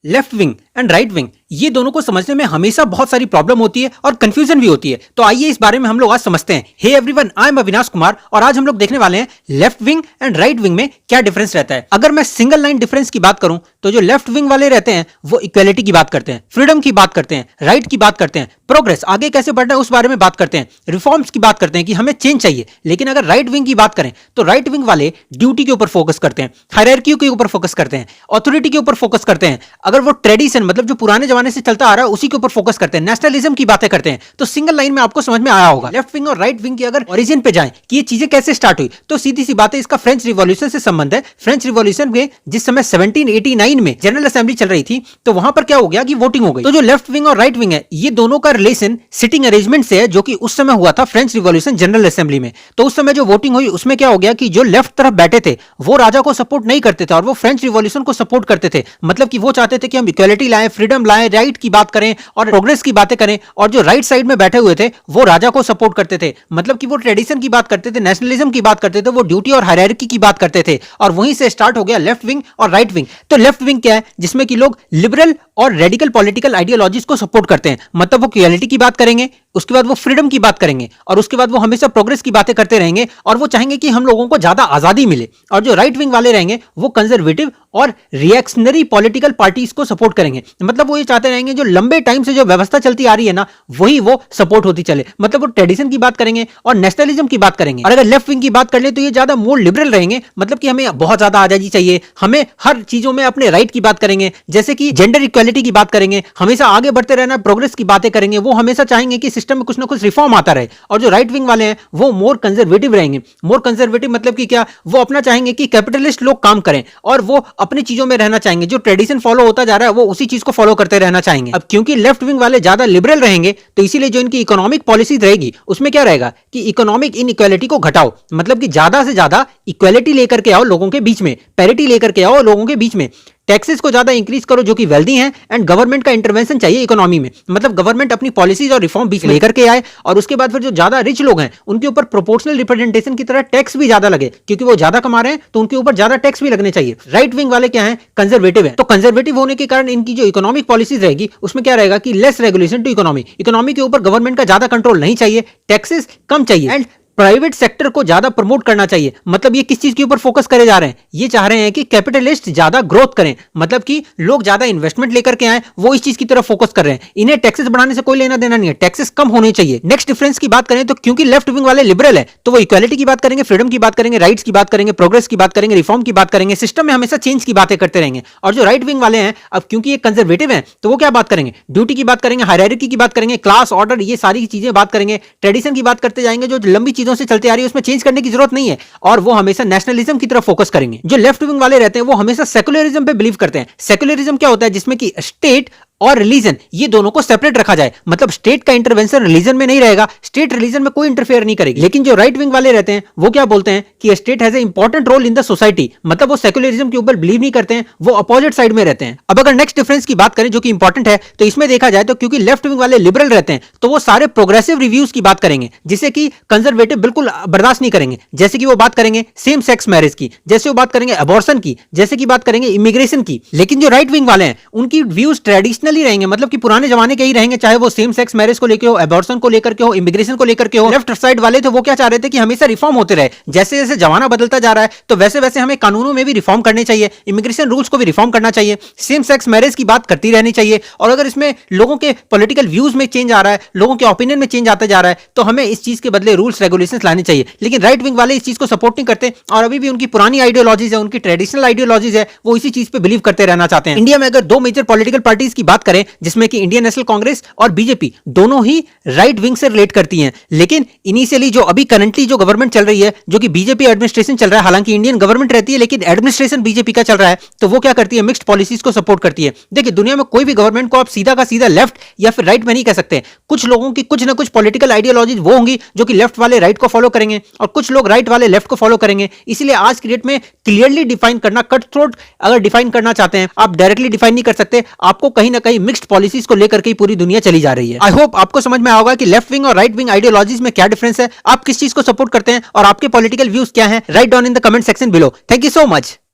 Left wing and right wing ये दोनों को समझने में हमेशा बहुत सारी प्रॉब्लम होती है और कंफ्यूजन भी होती है। तो आइए इस बारे में हम लोग आज समझते हैं। Hey everyone, I am Avinash Kumar और आज हम लोग देखने वाले हैं left wing and right wing में क्या डिफरेंस रहता है। अगर मैं सिंगल लाइन डिफरेंस की बात करूं तो जो लेफ्ट विंग वाले रहते हैं वो इक्वालिटी की बात करते हैं, फ्रीडम की बात करते हैं, राइट की बात करते हैं, प्रोग्रेस आगे कैसे बढ़ना है उस बारे में बात करते हैं, रिफॉर्म्स की बात करते हैं कि हमें चेंज चाहिए। लेकिन अगर राइट विंग की बात करें तो राइट विंग वाले ड्यूटी के ऊपर फोकस करते हैं, हायरार्की के ऊपर फोकस करते हैं, अथॉरिटी के ऊपर फोकस करते हैं। अगर वो ट्रेडिशन मतलब जो पुराने जमाने से चलता आ रहा है उसी के ऊपर फोकस करते हैं, नेशनलिज्म की बातें करते हैं। तो सिंगल लाइन में आपको समझ में आया होगा। लेफ्ट विंग और राइट विंग की अगर ओरिजिन पे जाएं कि ये चीजें कैसे स्टार्ट हुई तो सीधी सी बात है, इसका फ्रेंच रिवॉल्यूशन से संबंध है। फ्रेंच रिवॉल्यूशन में जिस समय 1789 में जनरल असेंबली चल रही थी तो वहां पर क्या हो गया कि वोटिंग हो गई। तो जो लेफ्ट विंग और राइट विंग है ये दोनों का रिलेशन सिटिंग अरेंजमेंट से है, जो कि उस समय हुआ था फ्रेंच रिवॉल्यूशन जनरल असेंबली में। तो उस समय जो वोटिंग हुई उसमें क्या हो गया कि जो लेफ्ट तरफ बैठे थे वो राजा को सपोर्ट नहीं करते थे और वो फ्रेंच रिवॉल्यूशन को सपोर्ट करते थे। मतलब कि वो चाहते थे कि हम इक्वालिटी लाएं, फ्रीडम लाएं, राइट की बात करें और प्रोग्रेस की बातें करें। और जो राइट साइड में बैठे हुए थे वो राजा को सपोर्ट करते थे, मतलब कि वो ट्रेडिशन की बात करते थे, नेशनलिज्म की बात करते थे, वो ड्यूटी और हायरार्की की बात करते थे। और वहीं से स्टार्ट हो गया लेफ्ट विंग और राइट विंग। तो लेफ्ट विंग क्या है, जिसमें कि लोग लिबरल और रेडिकल पॉलिटिकल आइडियोलॉजीज को सपोर्ट करते हैं। मतलब वो इक्वालिटी की बात करेंगे, उसके बाद वो फ्रीडम की बात करेंगे और उसके बाद वो हमेशा प्रोग्रेस की बातें करते रहेंगे और वो चाहेंगे कि हम लोगों को ज्यादा आजादी मिले। और जो राइट विंग वाले रहेंगे वो कंजर्वेटिव और रिएक्शनरी पॉलिटिकल पार्टीज को सपोर्ट करेंगे। मतलब वो ये चाहते रहेंगे जो लंबे टाइम से जो व्यवस्था चलती आ रही है ना वही वो सपोर्ट होती चले। मतलब वो ट्रेडिशन की बात करेंगे और नेशनलिज्म की बात करेंगे। और अगर लेफ्ट विंग की बात कर ले तो ये ज्यादा मोर लिबरल रहेंगे, मतलब कि हमें बहुत ज्यादा आजादी चाहिए, हमें हर चीजों में अपने राइट की बात करेंगे, जैसे कि जेंडर इक्वालिटी की बात करेंगे, हमेशा आगे बढ़ते रहना, प्रोग्रेस की बातें करेंगे। वो हमेशा चाहेंगे कि सिस्टम में कुछ ना कुछ रिफॉर्म आता रहे। और जो राइट विंग वाले हैं वो मोर कंजर्वेटिव रहेंगे। मोर कंजर्वेटिव मतलब कि क्या, वो अपना चाहेंगे कि कैपिटलिस्ट लोग काम करें और वो अपनी चीजों में रहना चाहेंगे। जो ट्रेडिशन फॉलो होता जा रहा है वो उसी चीज को फॉलो करते रहना चाहेंगे। अब क्योंकि लेफ्ट विंग वाले ज्यादा लिबरल रहेंगे तो इसीलिए जो इनकी इकोनॉमिक पॉलिसीज रहेगी उसमें क्या रहेगा कि इकोनॉमिक इनइक्वालिटी को घटाओ। मतलब कि ज्यादा से ज्यादा इक्वालिटी लेकर के आओ लोगों के बीच में, पैरिटी लेकर के आओ लोगों के बीच में, टैक्सेस को ज्यादा इंक्रीज करो जो कि वेल्दी हैं एंड गवर्नमेंट का इंटरवेंशन चाहिए इकोनॉमी में। मतलब गवर्नमेंट अपनी पॉलिसीज और रिफॉर्म बीच में लेकर के आए और उसके बाद फिर जो ज्यादा रिच लोग हैं उनके ऊपर प्रोपोर्शनल रिप्रेजेंटेशन की तरह टैक्स भी ज्यादा लगे, क्योंकि वो ज्यादा कमा रहे हैं तो उनके ऊपर ज्यादा टैक्स भी लगने चाहिए। राइट विंग वाले क्या है, कंजर्वेटिव है। तो कंजर्वेटिव होने के कारण इनकी जो इकोनॉमिक पॉलिसीज रहेगी उसमें क्या रहेगा कि less regulation to economy. Economy के ऊपर गवर्नमेंट का ज्यादा कंट्रोल नहीं चाहिए, टैक्सेस कम चाहिए एंड प्राइवेट सेक्टर को ज्यादा प्रमोट करना चाहिए। मतलब ये किस चीज के ऊपर फोकस करे जा रहे हैं, ये चाह रहे हैं कि कैपिटलिस्ट ज्यादा ग्रोथ करें, मतलब कि लोग ज्यादा इन्वेस्टमेंट लेकर के आए, वो इस चीज की तरफ फोकस कर रहे हैं। इन्हें टैक्सेस बढ़ाने से कोई लेना देना नहीं है, टैक्सेस कम होने चाहिए। नेक्स्ट डिफरेंस की बात करें तो क्योंकि लेफ्ट विंग वाले लिबरल है तो वो इक्वालिटी की बात करेंगे, फ्रीडम की बात करेंगे, राइट्स की बात करेंगे, प्रोग्रेस की बात करेंगे, रिफॉर्म की बात करेंगे, सिस्टम में हमेशा चेंज की बातें करते रहेंगे। और जो राइट विंग वाले हैं अब क्योंकि ये कंजर्वेटिव हैं तो वो क्या बात करेंगे, ड्यूटी की बात करेंगे, हायरार्की की बात करेंगे, क्लास ऑर्डर, ये सारी चीजें बात करेंगे, ट्रेडिशन की बात करते जाएंगे जो लंबी चीजों से चलती आ रही है उसमें चेंज करने की जरूरत नहीं है। और वो हमेशा नेशनलिज्म की तरफ फोकस करेंगे। जो लेफ्ट विंग वाले रहते हैं वो हमेशा सेकुलरिज्म पे बिलीव करते हैं। सेकुलरिज्म क्या होता है, जिसमें कि स्टेट और रिलीजन ये दोनों को सेपरेट रखा जाए। मतलब स्टेट का इंटरवेंशन रिलीजन में नहीं रहेगा, स्टेट रिलीजन में कोई इंटरफेयर नहीं करेगी। लेकिन जो राइट विंग वाले रहते हैं वो क्या बोलते हैं कि state has a important role in the society. मतलब वो सेकुलरिज्म के ऊपर बिलीव नहीं करते हैं, वो अपोजिट साइड में रहते हैं। अब अगर नेक्स्ट डिफरेंस की बात करें जो कि इंपॉर्टेंट है तो इसमें देखा जाए तो क्योंकि लेफ्ट विंग वाले लिबरल रहते हैं तो वो सारे प्रोग्रेसिव रिव्यूज की बात करेंगे, जिसे कि कंजर्वेटिव बिल्कुल बर्दाश्त नहीं करेंगे। जैसे कि वो बात करेंगे सेम सेक्स मैरिज की, जैसे वो बात करेंगे अबॉर्शन की, जैसे कि बात करेंगे इमिग्रेशन की। लेकिन जो राइट विंग वाले हैं उनकी व्यूज ट्रेडिशनली रहेंगे, मतलब कि पुराने जमाने के ही रहेंगे, चाहे वो सेम सेक्स मैरिज को लेकर हो, अबॉर्शन को लेकर के हो, इमिग्रेशन को लेकर के हो। लेफ्ट साइड वाले थे वो क्या चाह रहे थे कि हमेशा रिफॉर्म होते रहे, जैसे जैसे जमाना बदलता जा रहा है तो वैसे वैसे हमें कानूनों में भी रिफॉर्म करने चाहिए, इमिग्रेशन रूल्स को भी रिफॉर्म करना चाहिए, सेम सेक्स मैरिज की बात करती रहनी चाहिए। और अगर इसमें लोगों के पॉलिटिकल व्यूज में चेंज आ रहा है, लोगों के ओपिनियन में चेंज आता जा रहा है तो हमें इस चीज के बदले रूल्स रेगुलेशंस लाने चाहिए। लेकिन राइट विंग वाले इस चीज को सपोर्ट नहीं करते और अभी भी उनकी पुरानी आइडियोलॉजीज है, उनकी ट्रेडिशनल आइडियोलॉजीज है, वो इसी चीज पे बिलीव करते रहना चाहते हैं। इंडिया में अगर दो मेजर पॉलिटिकल पार्टीज की बात करें जिसमें कि इंडियन नेशनल कांग्रेस और बीजेपी दोनों ही राइट विंग से रिलेट करती हैं। लेकिन इनिशियली जो अभी करंटली जो गवर्नमेंट चल रही है जो कि बीजेपी एडमिनिस्ट्रेशन चल रहा है, हालांकि इंडियन गवर्नमेंट रहती है लेकिन एडमिनिस्ट्रेशन बीजेपी का चल रहा है, तो वो क्या करती है, मिक्स्ड पॉलिसीज को सपोर्ट करती है। देखिए दुनिया में कोई भी गवर्नमेंट को आप सीधा का सीधा लेफ्ट या फिर राइट में नहीं कह सकते। कुछ लोगों की कुछ ना कुछ पॉलिटिकल आइडियोलॉजीज वो होंगी जो कि लेफ्ट वाले राइट को फॉलो करेंगे और कुछ लोग राइट वाले लेफ्ट को फॉलो करेंगे। इसलिए आज की डेट में क्लियरली डिफाइन करना, कट थ्रोट अगर डिफाइन करना चाहते हैं आप डायरेक्टली डिफाइन नहीं कर सकते, आपको कहीं ना कहीं मिक्स्ड पॉलिसीज को लेकर के पूरी दुनिया चली जा रही है। आई होप आपको समझ में आएगा कि लेफ्ट विंग और राइट विंग आइडियोलॉजीज में क्या डिफरेंस है, आप किस चीज को सपोर्ट करते हैं और आपके पॉलिटिकल व्यूज क्या हैं। Write down in the comment section below. Thank you so much.